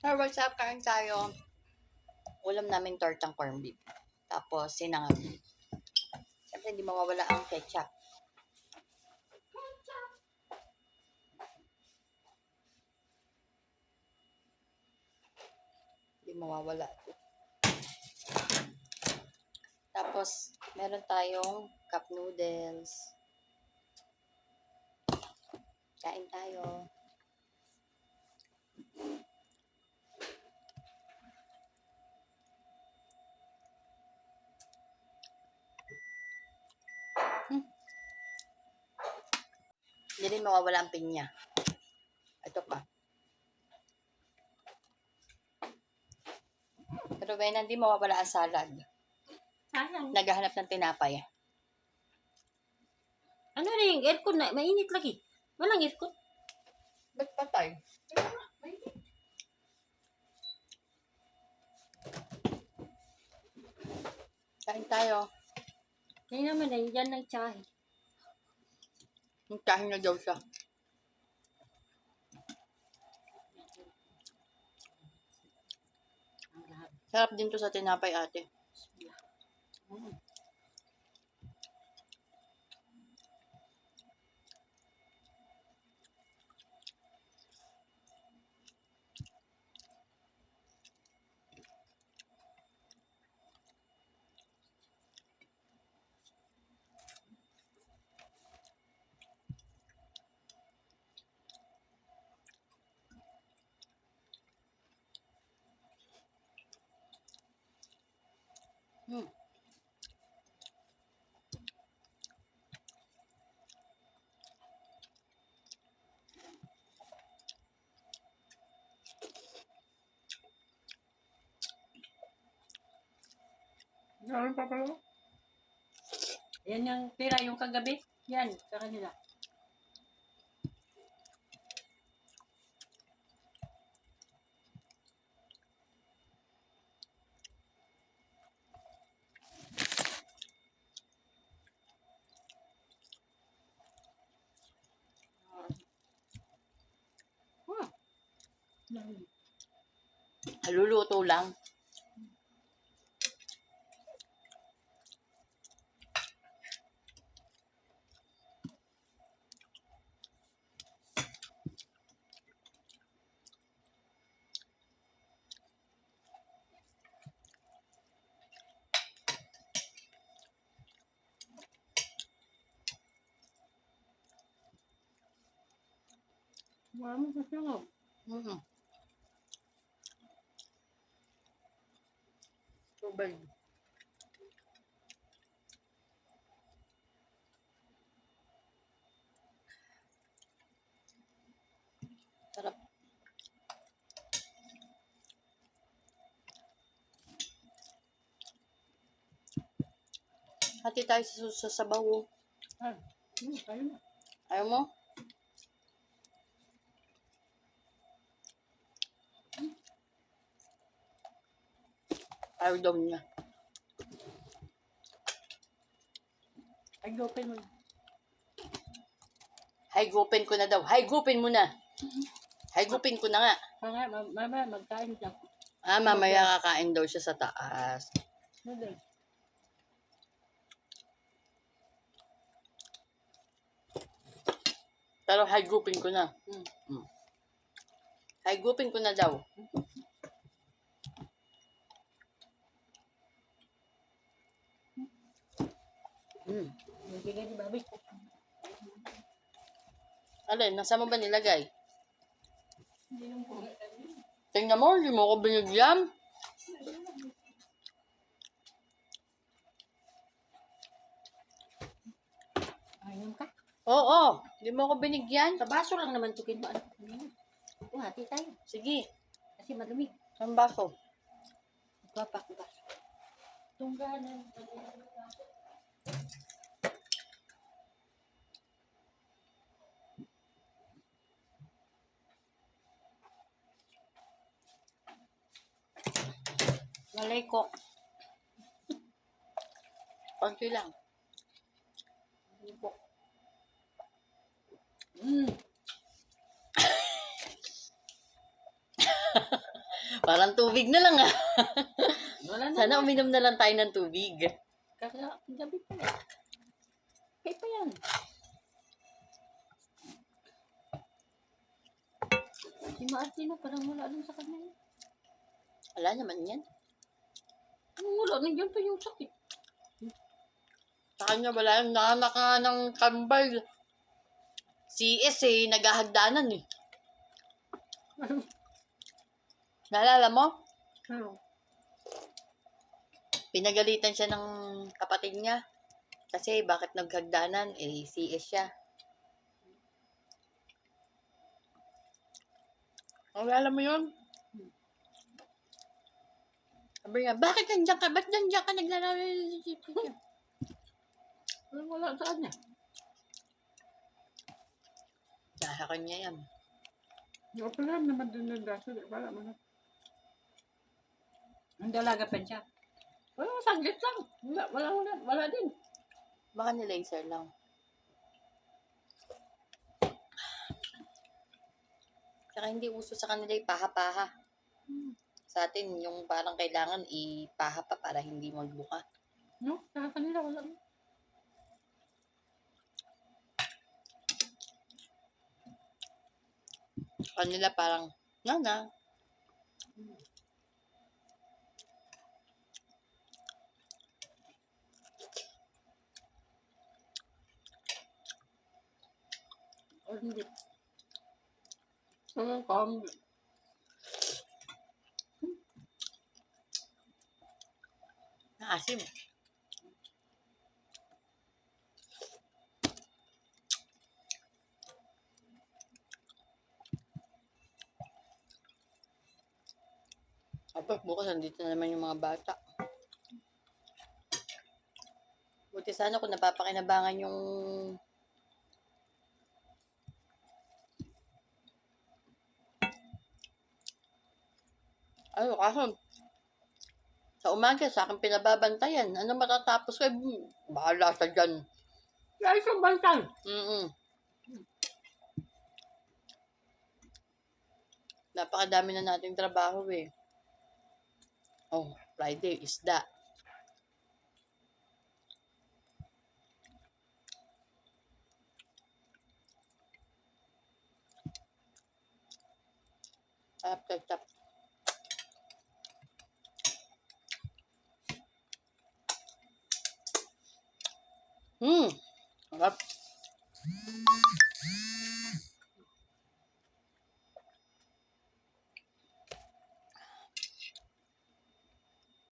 Pero what's up, kain tayo. Ulam namin tortang corned beef. Tapos sinangag. Siyempre, hindi mawawala ang ketchup. Hindi mawawala. Tapos, meron tayong cup noodles. Kain tayo. Hindi rin mawawala ang pinya. Ito pa. Pero when hindi mawawala ang salad. Sayang. Naghahanap ng tinapay. Ano na yung aircon na? Mainit lagi. Walang aircon. Ba't patay? Kain tayo. Yan naman ay yan ng tsahe. Kain na daw siya. Sarap din to sa tinapay, ate. Hmm. Ano pa pala? Yan yung tira yung kagabi. Yan, sa kanila. Luluto lang. Mami, kasi nga. Mm. Tubig. Sarap. Hati tayo sa sabaw. Ay, kayo na. Ayaw mo? Ayaw daw niya. Ay, open mo. Higupin ko na daw. Higupin mo na. Higupin ko na nga. Kaya mama, magkain lang. Mamaya kakain daw siya sa taas. Noodles. Pero higupin ko na. Higupin ko na daw. Bigay ni Babi. Alin, nasa mo ba nilagay? Hindi lang po. Tingnan mo, hindi mo ko binigyan. Ayun ka. Oo, hindi mo ko binigyan. Sa baso lang naman tukin mo. Ano? Hati tayo. Sige, Kasi madumi. ang baso. Magpapak ba? Tungganan. Malay ko. Konti lang. Parang tubig na lang ah. Wala na. Sana uminom na lang tayo ng tubig. Kaya gabi pa eh. Kaya pa yan. Si Martina parang wala din sa kanya. Wala naman yan. Anong wala? Nandiyan pa yung sakit. Sa kanya wala yung nanaka ng kambal. CS eh, naghahagdanan eh. Naalala mo? Ano? Pinagalitan siya ng kapatid niya. Kasi bakit naghagdanan? Eh, CS siya. Naalala mo yun? Sabi niya, bakit nandiyan ka? Ba't nandiyan ka naglalaro? Wala sa kanya. Nasa kanya yan. Wala naman din ng daso. Wala man. Ang dalaga pa siya. Wala, saglit lang. Wala din. Baka ni-laser lang. Saka hindi uso sa kanila yung paha-paha. Sa atin, yung parang kailangan ipaha pa para hindi magbuka. No? Sa kanila wala. Kanila parang, na. O hindi. Ang calm. Naasim. Tapos bukas nandito na naman yung mga bata. Buti sana kung napapakinabangan yung kaso sa umaga sa akin pinababantayan. Ano matatapos ko? Bahala sa dyan. Kaya isang bantay. Napakadami na nating trabaho eh. Oh, Friday, isda. After tap.